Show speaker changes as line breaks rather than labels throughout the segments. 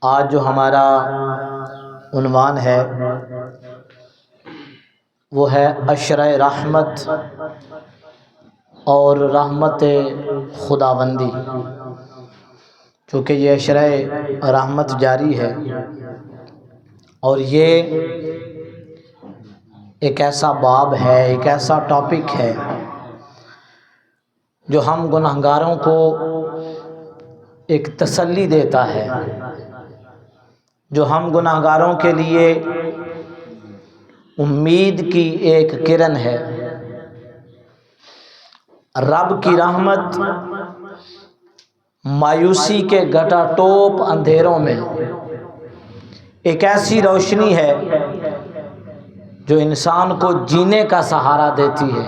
آج جو ہمارا عنوان ہے وہ ہے عشرہ رحمت اور رحمت خداوندی۔ چونکہ یہ عشرہ رحمت جاری ہے اور یہ ایک ایسا باب ہے، ایک ایسا ٹاپک ہے جو ہم گنہگاروں کو ایک تسلی دیتا ہے، جو ہم گنہگاروں کے لیے امید کی ایک کرن ہے۔ رب کی رحمت مایوسی کے گٹا ٹوپ اندھیروں میں ایک ایسی روشنی ہے جو انسان کو جینے کا سہارا دیتی ہے۔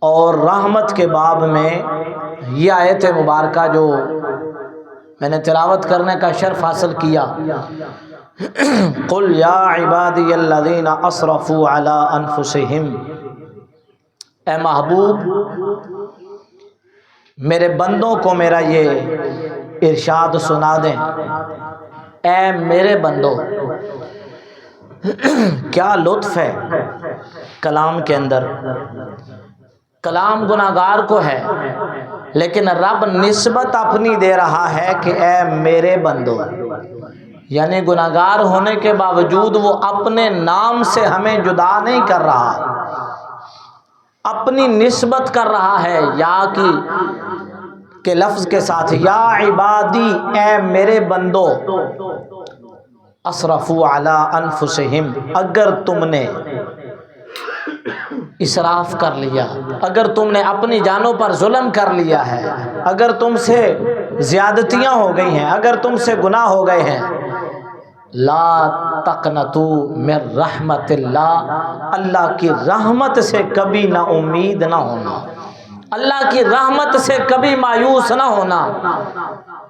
اور رحمت کے باب میں یہ آیت مبارکہ جو میں نے تلاوت کرنے کا شرف حاصل کیا، قل یا عبادی الذین اسرفوا علی انفسہم، اے محبوب میرے بندوں کو میرا یہ ارشاد سنا دیں، اے میرے بندوں۔ کیا لطف ہے کلام کے اندر، کلام گناہگار کو ہے لیکن رب نسبت اپنی دے رہا ہے کہ اے میرے بندو، یعنی گناہگار ہونے کے باوجود وہ اپنے نام سے ہمیں جدا نہیں کر رہا، اپنی نسبت کر رہا ہے یا کے لفظ کے ساتھ، یا عبادی اے میرے بندو، اسرفوا علی انفسہم، اگر تم نے اسراف کر لیا، اگر تم نے اپنی جانوں پر ظلم کر لیا ہے، اگر تم سے زیادتیاں ہو گئی ہیں، اگر تم سے گناہ ہو گئے ہیں، لا تقنطوا من رحمت اللہ، اللہ کی رحمت سے کبھی نا امید نہ ہونا، اللہ کی رحمت سے کبھی مایوس نہ ہونا۔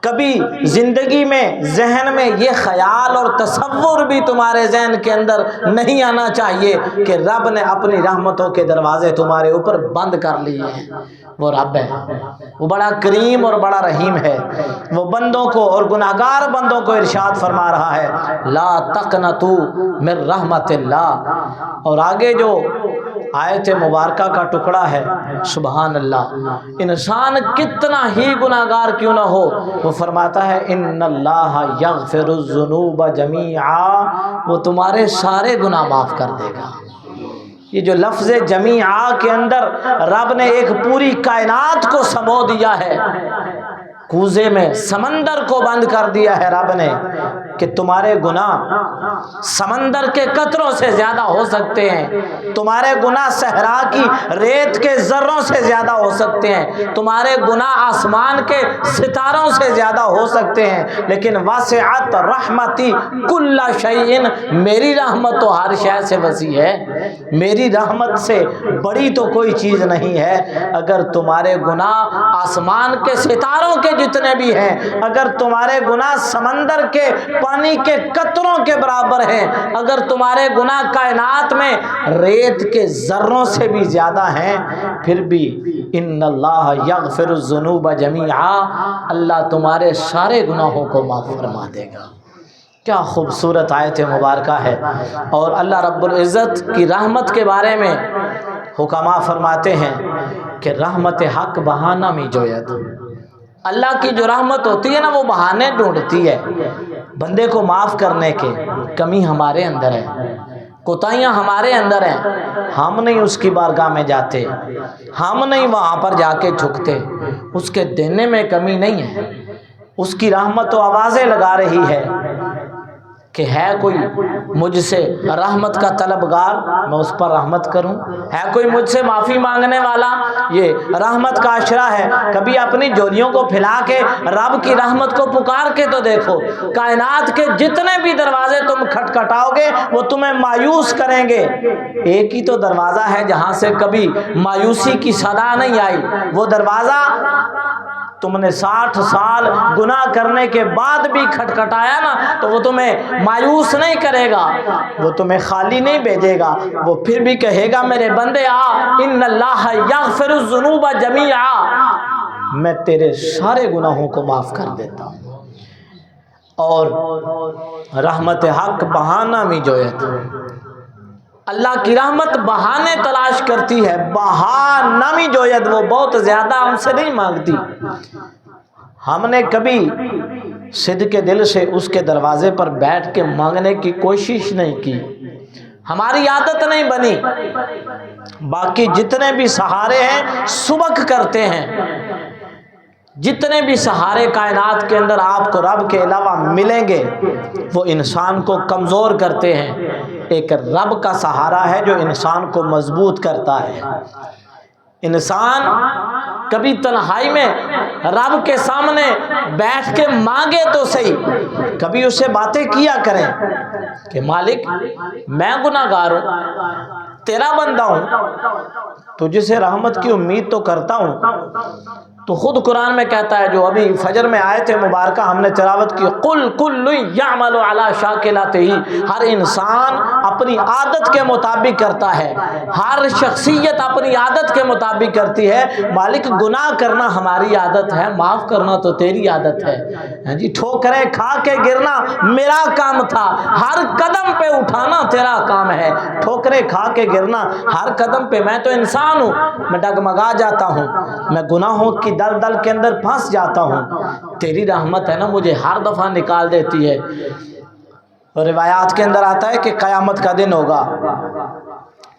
کبھی زندگی میں ذہن میں یہ خیال اور تصور بھی تمہارے ذہن کے اندر نہیں آنا چاہیے کہ رب نے اپنی رحمتوں کے دروازے تمہارے اوپر بند کر لیے ہیں۔ وہ رب ہے، وہ بڑا کریم اور بڑا رحیم ہے، وہ بندوں کو اور گناہگار بندوں کو ارشاد فرما رہا ہے، لا تقنطوا من رحمت اللہ۔ اور آگے جو آیت مبارکہ کا ٹکڑا ہے، سبحان اللہ، انسان کتنا ہی گناہگار کیوں نہ ہو، وہ فرماتا ہے ان اللہ یغفر الذنوب جمیعا، وہ تمہارے سارے گناہ معاف کر دے گا۔ یہ جو لفظ جمیعا کے اندر رب نے ایک پوری کائنات کو سمو دیا ہے، کوزے میں سمندر کو بند کر دیا ہے رب نے کہ تمہارے گناہ سمندر کے قطروں سے زیادہ ہو سکتے ہیں، تمہارے گناہ صحرا کی ریت کے ذروں سے زیادہ ہو سکتے ہیں، تمہارے گناہ آسمان کے ستاروں سے زیادہ ہو سکتے ہیں، لیکن وسعت رحمتی کل شیء، میری رحمت تو ہر شے سے وسیع ہے، میری رحمت سے بڑی تو کوئی چیز نہیں ہے۔ اگر تمہارے گناہ آسمان کے ستاروں کے جتنے بھی ہیں، اگر تمہارے گناہ سمندر کے پانی کے قطروں کے برابر ہیں، اگر تمہارے گناہ کائنات میں ریت کے ذروں سے بھی زیادہ ہیں، پھر بھی ان اللہ یغفر الذنوب جمیعا، اللہ تمہارے سارے گناہوں کو معاف فرما دے گا۔ کیا خوبصورت آیت مبارکہ ہے۔ اور اللہ رب العزت کی رحمت کے بارے میں حکماء فرماتے ہیں کہ رحمت حق بہانہ می جوید، اللہ کی جو رحمت ہوتی ہے نا وہ بہانے ڈھونڈتی ہے بندے کو معاف کرنے کے۔ کمی ہمارے اندر ہے، کوتاہیاں ہمارے اندر ہیں، ہم نہیں اس کی بارگاہ میں جاتے، ہم نہیں وہاں پر جا کے جھکتے۔ اس کے دینے میں کمی نہیں ہے، اس کی رحمت تو آوازیں لگا رہی ہے کہ ہے کوئی مجھ سے رحمت کا طلبگار، میں اس پر رحمت کروں، ہے کوئی مجھ سے معافی مانگنے والا، یہ رحمت کا عشرہ ہے۔ کبھی اپنی جولیوں کو پھیلا کے رب کی رحمت کو پکار کے تو دیکھو، کائنات کے جتنے بھی دروازے تم کھٹکھٹاؤ گے وہ تمہیں مایوس کریں گے، ایک ہی تو دروازہ ہے جہاں سے کبھی مایوسی کی صدا نہیں آئی، وہ دروازہ تم نے 60 سال گناہ کرنے کے بعد بھی کھٹکھٹایا نا تو وہ تمہیں مایوس نہیں کرے گا، وہ تمہیں خالی نہیں بھیجے گا، وہ پھر بھی کہے گا میرے بندے آ، ان اللہ یغفر الذنوب جمیعا، میں تیرے سارے گناہوں کو معاف کر دیتا ہوں۔ اور رحمت حق بہانہ می جوید، اللہ کی رحمت بہانے تلاش کرتی ہے، بہانہ می جوید، وہ بہت زیادہ ہم سے نہیں مانگتی۔ ہم نے کبھی صدق کے دل سے اس کے دروازے پر بیٹھ کے مانگنے کی کوشش نہیں کی، ہماری عادت نہیں بنی۔ باقی جتنے بھی سہارے ہیں سبق کرتے ہیں، جتنے بھی سہارے کائنات کے اندر آپ کو رب کے علاوہ ملیں گے وہ انسان کو کمزور کرتے ہیں۔ ایک رب کا سہارا ہے جو انسان کو مضبوط کرتا ہے۔ انسان کبھی تنہائی میں رب کے سامنے بیٹھ کے مانگے تو صحیح، کبھی اسے باتیں کیا کریں کہ مالک میں گناہگار ہوں، تیرا بندہ ہوں، تجھ سے رحمت کی امید تو کرتا ہوں۔ تو خود قرآن میں کہتا ہے، جو ابھی فجر میں آیت مبارکہ ہم نے تلاوت کی، قل کل یعمل علی شاکلتہ، ہر انسان اپنی عادت کے مطابق کرتا ہے، ہر شخصیت اپنی عادت کے مطابق کرتی ہے۔ مالک گناہ کرنا ہماری عادت ہے، معاف کرنا تو تیری عادت ہے جی، ٹھوکریں کھا کے گرنا میرا کام تھا، ہر قدم پہ اٹھانا تیرا کام ہے۔ ٹھوکریں کھا کے گرنا ہر قدم پہ، میں تو انسان ہوں، میں ڈگمگا جاتا ہوں، میں گناہوں کی دل دل کے اندر پھنس جاتا ہوں، تیری رحمت ہے نا مجھے ہر دفعہ نکال دیتی ہے۔ اور روایات کے اندر آتا ہے کہ قیامت کا دن ہوگا،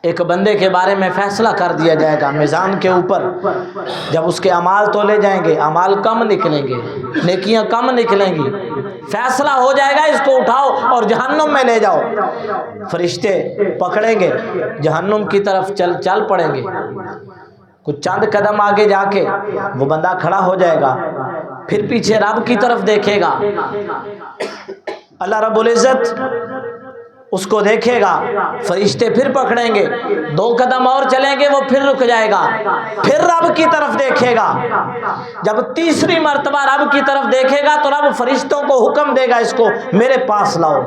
ایک بندے کے بارے میں فیصلہ کر دیا جائے گا میزان کے اوپر، جب اس کے اعمال تولے جائیں گے، اعمال کم نکلیں گے، نیکیاں کم نکلیں گی، فیصلہ ہو جائے گا اس کو اٹھاؤ اور جہنم میں لے جاؤ۔ فرشتے پکڑیں گے، جہنم کی طرف چل پڑیں گے، کچھ چند قدم آگے جا کے وہ بندہ کھڑا ہو جائے گا، پھر پیچھے رب کی طرف دیکھے گا، اللہ رب العزت اس کو دیکھے گا، فرشتے پھر پکڑیں گے، 2 قدم اور چلیں گے وہ پھر رک جائے گا، پھر رب کی طرف دیکھے گا، جب تیسری مرتبہ رب کی طرف دیکھے گا تو رب فرشتوں کو حکم دے گا اس کو میرے پاس لاؤ۔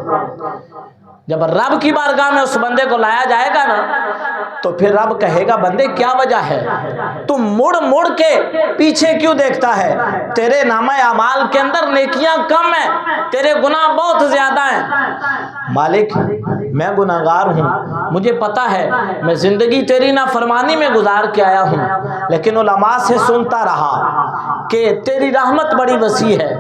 جب رب کی بارگاہ میں اس بندے کو لایا جائے گا نا تو پھر رب کہے گا بندے کیا وجہ ہے، تم مڑ مڑ کے پیچھے کیوں دیکھتا ہے، تیرے نامہ اعمال کے اندر نیکیاں کم ہیں، تیرے گناہ بہت زیادہ ہیں۔ مالک میں گناہگار ہوں، مجھے پتا ہے میں زندگی تیری نافرمانی میں گزار کے آیا ہوں، لیکن علماء سے سنتا رہا کہ تیری رحمت بڑی وسیع ہے۔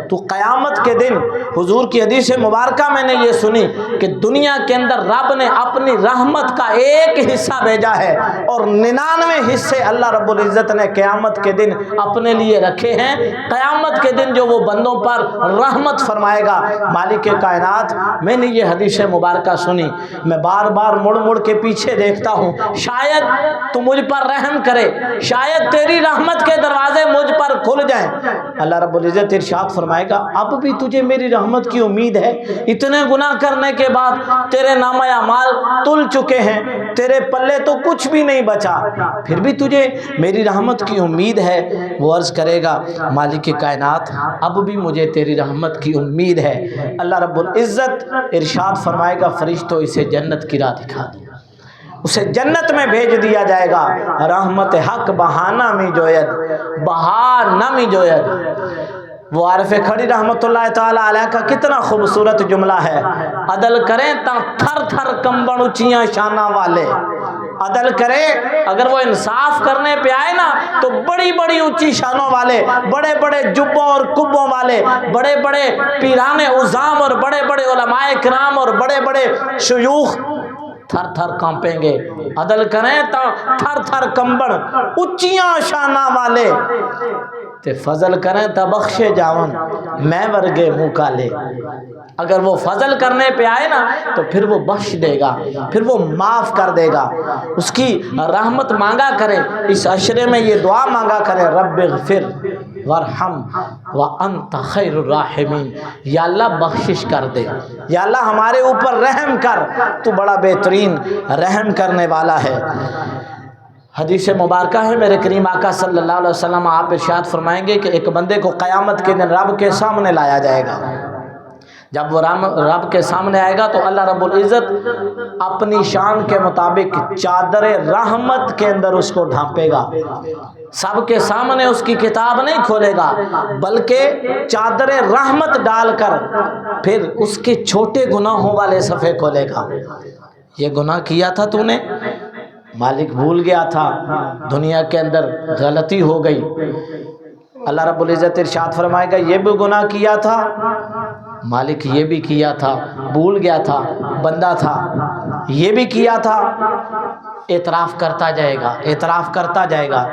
تو قیامت کے دن حضور کی حدیث مبارکہ میں نے یہ سنی کہ دنیا کے اندر رب نے اپنی رحمت کا ایک حصہ بھیجا ہے اور 99 حصے اللہ رب العزت نے قیامت کے دن اپنے لیے رکھے ہیں۔ قیامت کے دن جو وہ بندوں پر رحمت فرمائے گا مالک کائنات، میں نے یہ حدیث مبارکہ سنی، میں بار بار مڑ مڑ کے پیچھے دیکھتا ہوں، شاید تو مجھ پر رحم کرے، شاید تیری رحمت کے دروازے مجھ پر کھل جائیں۔ اللہ رب العزت ارشاد فرمائے گا اب بھی تجھے میری رحمت کی امید ہے، اتنے گناہ کرنے کے بعد تیرے نامہ اعمال تل چکے ہیں، تیرے پلے تو کچھ بھی نہیں بچا، پھر بھی تجھے میری رحمت کی امید ہے۔ وہ عرض کرے گا مالک کائنات اب بھی مجھے تیری رحمت کی امید ہے۔ اللہ رب العزت ارشاد فرمائے گا فرشتوں اسے جنت کی راہ دکھا دو، اسے جنت میں بھیج دیا جائے گا۔ رحمت حق بہانہ می جوید، بہانہ می جوید۔ وہ عارف کھڑی رحمت اللہ تعالی علیہ کا کتنا خوبصورت جملہ ہے، عدل کریں تا تھر تھر کمبن اونچیاں شانہ والے، عدل کرے اگر وہ انصاف کرنے پہ آئے نا تو بڑی بڑی اونچی شانوں والے، بڑے بڑے جبوں اور کبوں والے، بڑے بڑے پیران عظام اور بڑے بڑے علماء کرام اور بڑے بڑے شیوخ تھر تھر کانپیں گے۔ عدل کریں تا تھر تھر کمبن اونچیاں شانہ والے، تے فضل کریں تا بخشے جاون میں ورگے منہ کالے۔ اگر وہ فضل کرنے پہ آئے نا تو پھر وہ بخش دے گا، پھر وہ معاف کر دے گا، اس کی رحمت مانگا کریں۔ اس عشرے میں یہ دعا مانگا کریں، رب اغفر وارحم وانت خیر الراحمین، یا اللہ بخشش کر دے، یا اللہ ہمارے اوپر رحم کر، تو بڑا بہترین رحم کرنے والا ہے۔ حدیث مبارکہ ہے میرے کریم آقا صلی اللہ علیہ وسلم، آپ ارشاد فرمائیں گے کہ ایک بندے کو قیامت کے دن رب کے سامنے لایا جائے گا۔ جب وہ رب کے سامنے آئے گا تو اللہ رب العزت اپنی شان کے مطابق چادر رحمت کے اندر اس کو ڈھانپے گا، سب کے سامنے اس کی کتاب نہیں کھولے گا، بلکہ چادر رحمت ڈال کر پھر اس کے چھوٹے گناہوں والے صفحے کھولے گا۔ یہ گناہ کیا تھا تو نے، مالک بھول گیا تھا، دنیا کے اندر غلطی ہو گئی، اللہ رب العزت ارشاد فرمائے گا یہ بھی گناہ کیا تھا، مالک یہ بھی کیا تھا، بھول گیا تھا، بندہ تھا، یہ بھی کیا تھا، اعتراف کرتا جائے گا، اعتراف کرتا جائے گا۔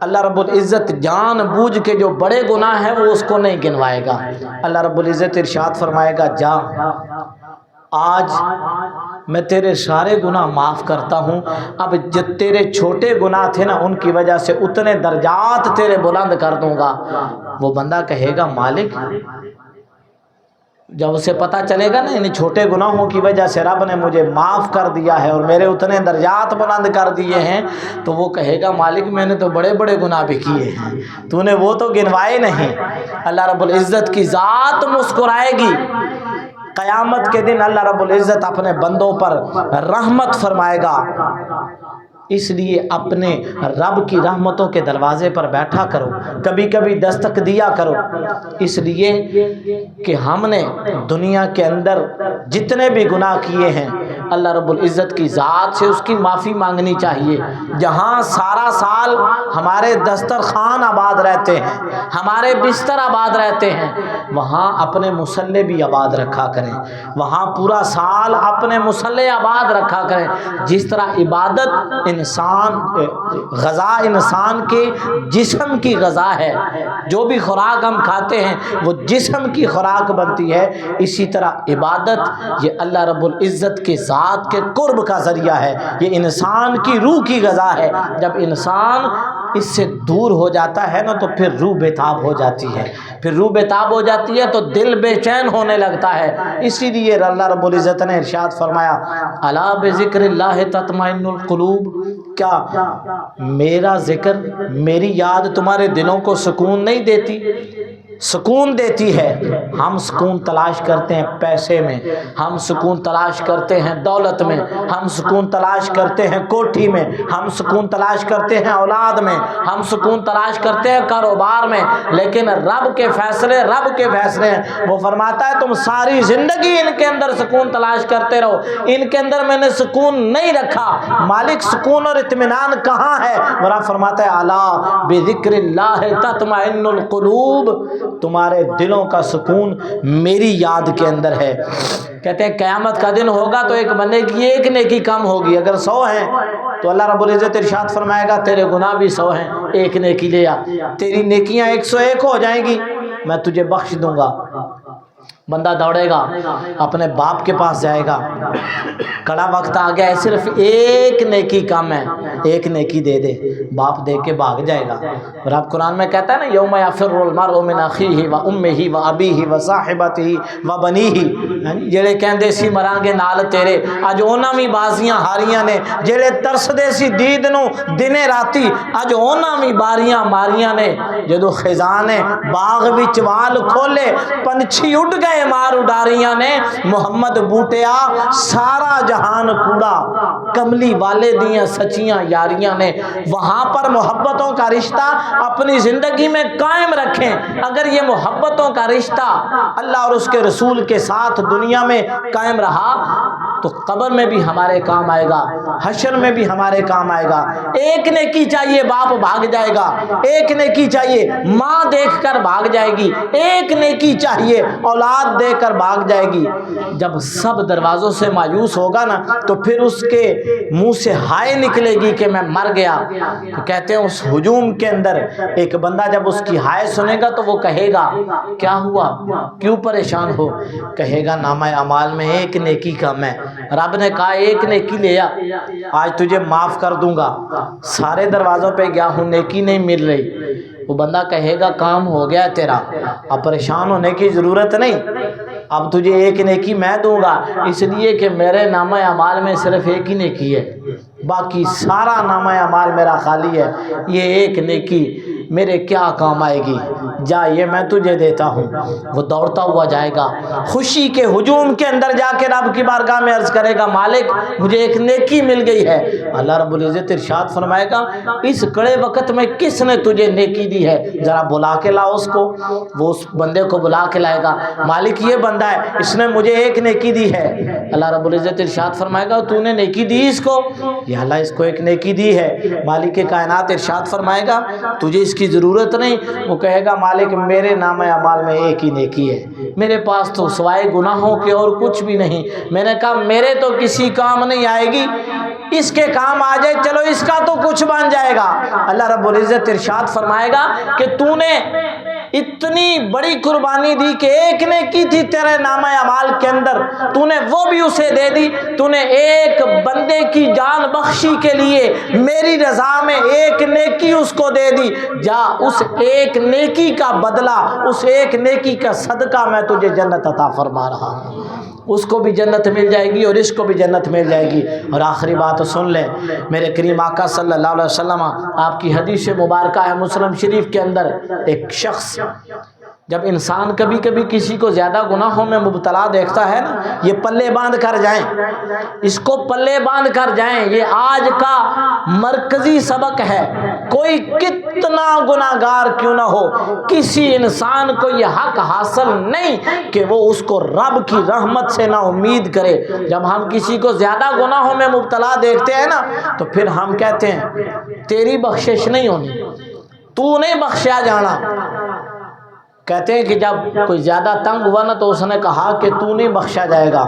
اللہ رب العزت جان بوجھ کے جو بڑے گناہ ہیں وہ اس کو نہیں گنوائے گا۔ اللہ رب العزت ارشاد فرمائے گا جا آج میں تیرے سارے گناہ معاف کرتا ہوں، اب جو تیرے چھوٹے گناہ تھے نا ان کی وجہ سے اتنے درجات تیرے بلند کر دوں گا۔ وہ بندہ کہے گا مالک، جب اسے پتہ چلے گا نا ان چھوٹے گناہوں کی وجہ سے رب نے مجھے معاف کر دیا ہے اور میرے اتنے درجات بلند کر دیے ہیں، تو وہ کہے گا مالک میں نے تو بڑے بڑے گناہ بھی کیے ہیں، تو نے وہ تو گنوائے نہیں۔ اللہ رب العزت کی ذات مسکرائے گی، قیامت کے دن اللہ رب العزت اپنے بندوں پر رحمت فرمائے گا۔ اس لیے اپنے رب کی رحمتوں کے دروازے پر بیٹھا کرو، کبھی کبھی دستک دیا کرو، اس لیے کہ ہم نے دنیا کے اندر جتنے بھی گناہ کیے ہیں اللہ رب العزت کی ذات سے اس کی معافی مانگنی چاہیے۔ جہاں سارا سال ہمارے دسترخوان آباد رہتے ہیں، ہمارے بستر آباد رہتے ہیں، وہاں اپنے مصلے بھی آباد رکھا کریں، وہاں پورا سال اپنے مصلے آباد رکھا کریں۔ جس طرح عبادت انسان غذا انسان کے جسم کی غذا ہے، جو بھی خوراک ہم کھاتے ہیں وہ جسم کی خوراک بنتی ہے، اسی طرح عبادت یہ اللہ رب العزت کے ذات کے قرب کا ذریعہ ہے، یہ انسان کی روح کی غذا ہے۔ جب انسان اس سے دور ہو جاتا ہے نا تو پھر روح بےتاب ہو جاتی ہے، پھر روح بےتاب ہو جاتی ہے تو دل بے چین ہونے لگتا ہے۔ اسی لیے اللہ رب العزت نے ارشاد فرمایا الا بذکر اللہ تطمئن القلوب، کیا میرا ذکر میری یاد تمہارے دلوں کو سکون نہیں دیتی؟ سکون دیتی ہے۔ ہم سکون تلاش کرتے ہیں پیسے میں، ہم سکون تلاش کرتے ہیں دولت میں، ہم سکون تلاش کرتے ہیں کوٹھی میں، ہم سکون تلاش کرتے ہیں اولاد میں، ہم سکون تلاش کرتے ہیں کاروبار میں، لیکن رب کے فیصلے ہیں۔ وہ فرماتا ہے تم ساری زندگی ان کے اندر سکون تلاش کرتے رہو، ان کے اندر میں نے سکون نہیں رکھا۔ مالک سکون اور اطمینان کہاں ہے؟ ورا فرماتا ہے الا بذکر اللہ تطمئن القلوب، تمہارے دلوں کا سکون میری یاد کے اندر ہے۔ کہتے ہیں قیامت کا دن ہوگا تو ایک بندے کی ایک نیکی کم ہوگی، اگر 100 ہیں تو اللہ رب العزت ارشاد فرمائے گا تیرے گناہ بھی 100 ہیں، ایک نیکی لے آ، تیری نیکیاں 101 ہو جائیں گی، میں تجھے بخش دوں گا۔ بندہ دوڑے گا اپنے باپ کے پاس جائے گا، کڑا وقت آ گیا ہے، صرف ایک نیکی کم ہے، ایک نیکی دے دے، باپ دے کے بھاگ جائے گا۔ اور آپ قرآن میں کہتا ہے نا یوم یفر المرء من اخیہ و امہ و ابیہ و صاحبتہ و بنیہ، جڑے کہندے سی مرانگے نال تیرے، اج انہاں وی بازیاں ہاریاں نے، جڑے ترسدے سی دید نو دنے راتی، اج انہاں وی باریاں ماریاں نے۔ جدو خزان باغ وچ وال کھولے پنچھی اڑ گئے مار اڈاریاں نے، محمد بوٹیا سارا جہان کوڑا، کملی والے دیاں سچیاں یاریاں نے۔ وہاں پر محبتوں کا رشتہ اپنی زندگی میں قائم رکھیں۔ اگر یہ محبتوں کا رشتہ اللہ اور اس کے رسول کے ساتھ دنیا میں قائم رہا تو قبر میں بھی ہمارے کام آئے گا، حشر میں بھی ہمارے کام آئے گا۔ ایک نیکی چاہیے باپ بھاگ جائے گا، ایک نیکی چاہیے ماں دیکھ کر بھاگ جائے گی، ایک نیکی چاہیے اولاد دے کر بھاگ جائے گی۔ جب سب دروازوں سے مایوس ہوگا نا تو پھر اس کے منہ سے ہائے نکلے گی کہ میں مر گیا۔ تو کہتے ہیں اس ہجوم کے اندر ایک بندہ جب اس کی ہائے سنے گا تو وہ کہے گا کیا ہوا، کیوں پریشان ہو؟ کہے گا نامہ اعمال میں ایک نیکی کم ہے، رب نے کہا ایک نیکی لے آ، آج تجھے معاف کر دوں گا۔ سارے دروازوں پہ گیا ہوں نیکی نہیں مل رہی۔ وہ بندہ کہے گا کام ہو گیا تیرا، اب پریشان ہونے کی ضرورت نہیں، اب تجھے ایک نیکی میں دوں گا، اس لیے کہ میرے نامہ اعمال میں صرف ایک ہی نیکی ہے، باقی سارا نامہ اعمال میرا خالی ہے، یہ ایک نیکی میرے کیا کام آئے گی، جا یہ میں تجھے دیتا ہوں۔ وہ دوڑتا ہوا جائے گا، خوشی کے ہجوم کے اندر جا کے رب کی بارگاہ میں عرض کرے گا مالک مجھے ایک نیکی مل گئی ہے۔ اللہ رب العزت ارشاد فرمائے گا اس کڑے وقت میں کس نے تجھے نیکی دی ہے، ذرا بلا کے لا اس کو۔ وہ اس بندے کو بلا کے لائے گا، مالک یہ بندہ ہے اس نے مجھے ایک نیکی دی ہے۔ اللہ رب العزت ارشاد فرمائے گا تو نے نیکی دی اس کو؟ یا اللہ اس کو ایک نیکی دی ہے۔ مالک کائنات ارشاد فرمائے گا تجھے اس کی ضرورت نہیں۔ وہ کہے گا مالک میرے نام اعمال میں ایک ہی نیکی ہے، میرے پاس تو سوائے گناہوں کے اور کچھ بھی نہیں۔ میں نے کہا میرے تو کسی کام نہیں آئے گی، اس کے کام آ جائے چلو اس کا تو کچھ بن جائے گا۔ اللہ رب العزت ارشاد فرمائے گا کہ تو نے اتنی بڑی قربانی دی کہ ایک نیکی تھی تیرے نامہ اعمال کے اندر، تو نے وہ بھی اسے دے دی۔ تو نے ایک بندے کی جان بخشی کے لیے میری رضا میں ایک نیکی اس کو دے دی، جا اس ایک نیکی کا بدلہ، اس ایک نیکی کا صدقہ میں تجھے جنت عطا فرما رہا ہوں۔ اس کو بھی جنت مل جائے گی اور اس کو بھی جنت مل جائے گی۔ اور آخری بات سن لیں، میرے کریم آقا صلی اللہ علیہ وسلم آپ کی حدیث مبارکہ ہے مسلم شریف کے اندر، ایک شخص جب انسان کبھی کبھی کسی کو زیادہ گناہوں میں مبتلا دیکھتا ہے نا، یہ پلے باندھ کر جائیں، اس کو پلے باندھ کر جائیں، یہ آج کا مرکزی سبق ہے۔ کوئی کتنا گناہگار کیوں نہ ہو، کسی انسان کو یہ حق حاصل نہیں کہ وہ اس کو رب کی رحمت سے نا امید کرے۔ جب ہم کسی کو زیادہ گناہوں میں مبتلا دیکھتے ہیں نا تو پھر ہم کہتے ہیں تیری بخشش نہیں ہونی، تو نہیں بخشا جانا۔ کہتے ہیں کہ جب کوئی زیادہ تنگ ہوا نا تو اس نے کہا کہ تو نہیں بخشا جائے گا،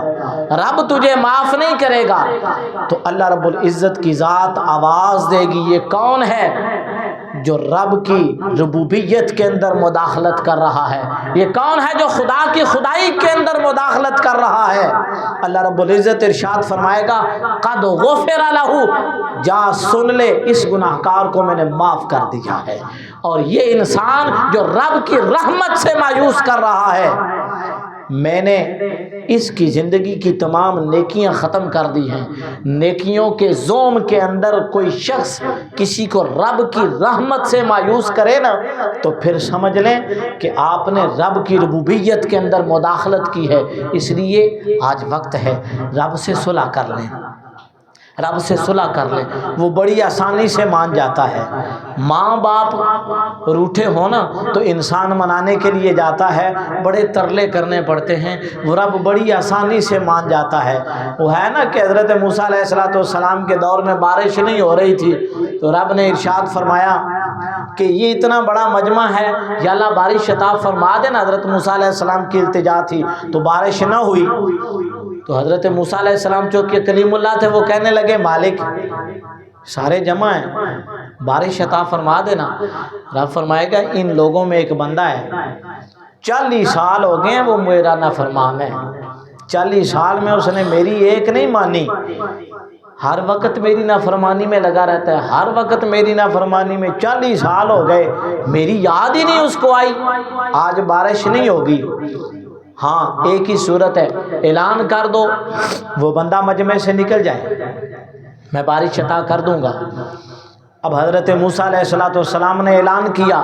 رب تجھے معاف نہیں کرے گا۔ تو اللہ رب العزت کی ذات آواز دے گی یہ کون ہے جو رب کی ربوبیت کے اندر مداخلت کر رہا ہے، یہ کون ہے جو خدا کی خدائی کے اندر مداخلت کر رہا ہے۔ اللہ رب العزت ارشاد فرمائے گا قد غفر لہ، جا سن لے اس گناہگار کو میں نے معاف کر دیا ہے۔ اور یہ انسان جو رب کی رحمت سے مایوس کر رہا ہے، میں نے اس کی زندگی کی تمام نیکیاں ختم کر دی ہیں۔ نیکیوں کے زوم کے اندر کوئی شخص کسی کو رب کی رحمت سے مایوس کرے نا تو پھر سمجھ لیں کہ آپ نے رب کی ربوبیت کے اندر مداخلت کی ہے۔ اس لیے آج وقت ہے رب سے صلح کر لیں، رب سے صلح کر لیں، وہ بڑی آسانی سے مان جاتا ہے۔ ماں باپ روٹھے ہو نا تو انسان منانے کے لیے جاتا ہے، بڑے ترلے کرنے پڑتے ہیں، وہ رب بڑی آسانی سے مان جاتا ہے۔ وہ ہے نا کہ حضرت موسیٰ علیہ السلام کے دور میں بارش نہیں ہو رہی تھی تو رب نے ارشاد فرمایا کہ یہ اتنا بڑا مجمع ہے یا اللہ بارش عطا فرما دینا۔ حضرت موسیٰ علیہ السلام کی التجا تھی تو بارش نہ ہوئی تو حضرت موسیٰ علیہ السلام جو کہ کلیم اللہ تھے وہ کہنے لگے مالک سارے جمع ہیں، بارش عطا فرما دینا۔ رب فرمائے گا ان لوگوں میں ایک بندہ ہے 40 سال ہو گئے ہیں وہ میرا نافرمان ہے، 40 سال میں اس نے میری ایک نہیں مانی، ہر وقت میری نافرمانی میں لگا رہتا ہے، ہر وقت میری نافرمانی میں 40 سال ہو گئے، میری یاد ہی نہیں اس کو آئی، آج بارش نہیں ہوگی۔ ہاں ایک ہی صورت ہے، اعلان کر دو وہ بندہ مجمع سے نکل جائے، میں بارش عطا کر دوں گا۔ اب حضرت موسیٰ علیہ السلام نے اعلان کیا،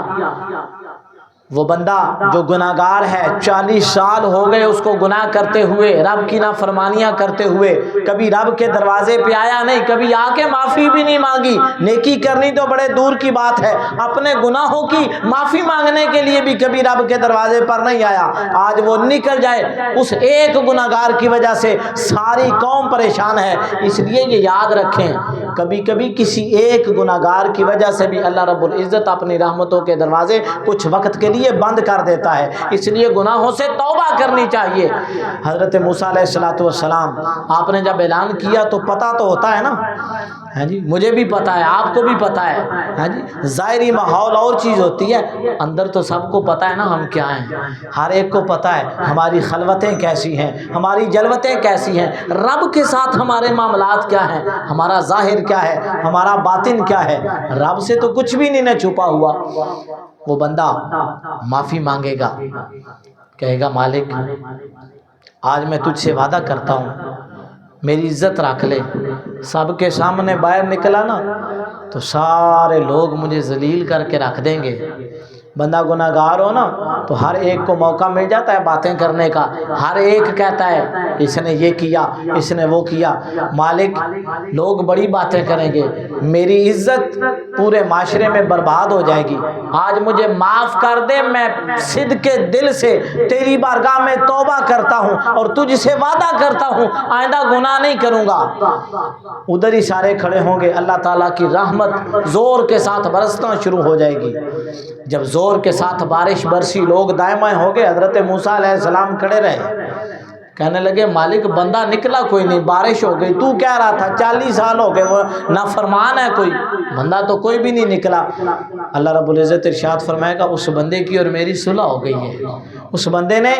وہ بندہ جو گناہگار ہے 40 سال ہو گئے اس کو گناہ کرتے ہوئے، رب کی نافرمانیاں کرتے ہوئے، کبھی رب کے دروازے پہ آیا نہیں، کبھی آ کے معافی بھی نہیں مانگی، نیکی کرنی تو بڑے دور کی بات ہے، اپنے گناہوں کی معافی مانگنے کے لیے بھی کبھی رب کے دروازے پر نہیں آیا۔ آج وہ نکل جائے، اس ایک گناہگار کی وجہ سے ساری قوم پریشان ہے۔ اس لیے یہ یاد رکھیں کبھی کبھی کسی ایک گناہگار کی وجہ سے بھی اللہ رب العزت اپنی رحمتوں کے دروازے کچھ وقت کے لیے بند کر دیتا ہے، اس لیے گناہوں سے توبہ کرنی چاہیے۔ حضرت موسیٰ علیہ السلام آپ نے جب اعلان کیا تو پتہ تو ہوتا ہے نا، ہاں جی مجھے بھی پتہ ہے، آپ کو بھی پتہ ہے، ہاں جی ظاہری ماحول اور چیز ہوتی ہے، اندر تو سب کو پتہ ہے نا ہم کیا ہیں، ہر ایک کو پتہ ہے ہماری خلوتیں کیسی ہیں، ہماری جلوتیں کیسی ہیں، رب کے ساتھ ہمارے معاملات کیا ہیں، ہمارا ظاہر کیا ہے، ہمارا باطن کیا ہے، رب سے تو کچھ بھی نہیں چھپا ہوا۔ وہ بندہ معافی مانگے گا، کہے گا مالک آج میں تجھ سے وعدہ کرتا ہوں میری عزت رکھ لے۔ سب کے سامنے باہر نکلا نا تو سارے لوگ مجھے ذلیل کر کے رکھ دیں گے۔ بندہ گناہ گار ہو نا تو ہر ایک کو موقع مل جاتا ہے باتیں کرنے کا، ہر ایک کہتا ہے اس نے یہ کیا، اس نے وہ کیا۔ مالک لوگ بڑی باتیں کریں گے، میری عزت پورے معاشرے میں برباد ہو جائے گی، آج مجھے معاف کر دے، میں صدق کے دل سے تیری بارگاہ میں توبہ کرتا ہوں اور تجھ سے وعدہ کرتا ہوں آئندہ گناہ نہیں کروں گا۔ ادھر ہی سارے کھڑے ہوں گے، اللہ تعالیٰ کی رحمت زور کے ساتھ برسنا شروع ہو جائے گی۔ جب زور کے ساتھ بارش برسی، لوگ دائیں بائیں ہو گئے، حضرت موسیٰ علیہ السلام کھڑے رہے، کہنے لگے مالک بندہ نکلا کوئی نہیں، بارش ہو گئی، تو کہہ رہا تھا 40 سال ہو گئے وہ نافرمان ہے کوئی، بندہ تو کوئی بھی نہیں نکلا۔ اللہ رب العزت ارشاد فرمائے گا اس بندے کی اور میری صلح ہو گئی ہے، اس بندے نے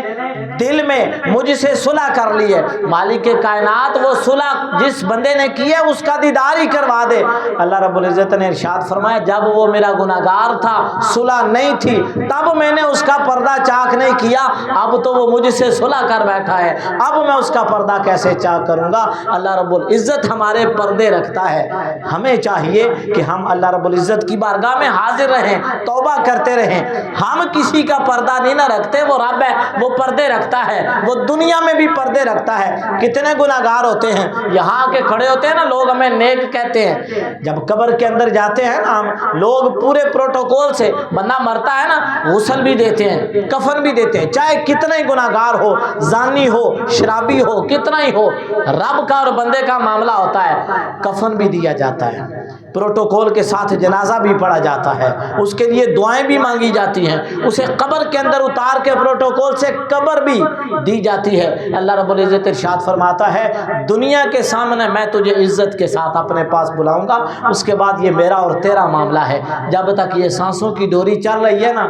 دل میں مجھ سے صلح کر لی ہے۔ مالک کائنات وہ صلح جس بندے نے کی ہے اس کا دیدار ہی کروا دے۔ اللہ رب العزت نے ارشاد فرمایا جب وہ میرا گناہگار تھا، صلح نہیں تھی، تب میں نے اس کا پردہ چاک نہیں کیا، اب تو وہ مجھ سے صلح کر بیٹھا ہے، اب میں اس کا پردہ کیسے چاک کروں گا۔ اللہ رب العزت ہمارے پردے رکھتا ہے، ہمیں چاہیے کہ ہم اللہ رب العزت کی بارگاہ میں حاضر رہیں، توبہ کرتے رہیں۔ ہم کسی کا پردہ نہیں نہ رکھتے، وہ رب ہے، وہ پردے رکھتا ہے، وہ دنیا میں بھی پردے رکھتا ہے۔ کتنے گناہگار ہوتے ہیں یہاں کے کھڑے ہوتے ہیں نا، لوگ ہمیں نیک کہتے ہیں، جب قبر کے اندر جاتے ہیں نا ہم لوگ پورے پروٹوکول سے، بندہ مرتا ہے نا غسل بھی دیتے ہیں، کفن بھی دیتے ہیں، چاہے کتنا ہی گناہگار ہو، زانی ہو، شرابی ہو، کتنا ہی ہو، رب کا اور بندے کا معاملہ ہوتا ہے، کفن بھی دیا جاتا ہے، پروٹوکول کے ساتھ جنازہ بھی پڑھا جاتا ہے، اس کے لیے دعائیں بھی مانگی جاتی ہیں، اسے قبر کے اندر اتار کے پروٹوکول سے قبر بھی دی جاتی ہے۔ اللہ رب العزت ارشاد فرماتا ہے دنیا کے سامنے میں تجھے عزت کے ساتھ اپنے پاس بلاؤں گا، اس کے بعد یہ میرا اور تیرا معاملہ ہے، جب تک یہ سانسوں کی ڈوری چل رہی ہے نا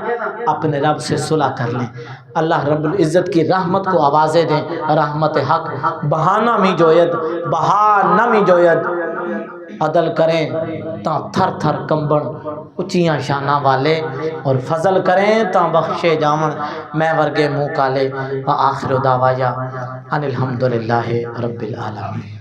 اپنے رب سے صلح کر لیں۔ اللہ رب العزت کی رحمت کو آوازیں دیں، رحمت حق بہانہ می جوید بہانہ می جوید، عدل کریں تا تھر تھر کمبن اچیاں شانہ والے، اور فضل کریں تا بخشے جاون میں ورگے منہ کالے۔ وآخر دعوایا ان الحمدللہ رب العالمین۔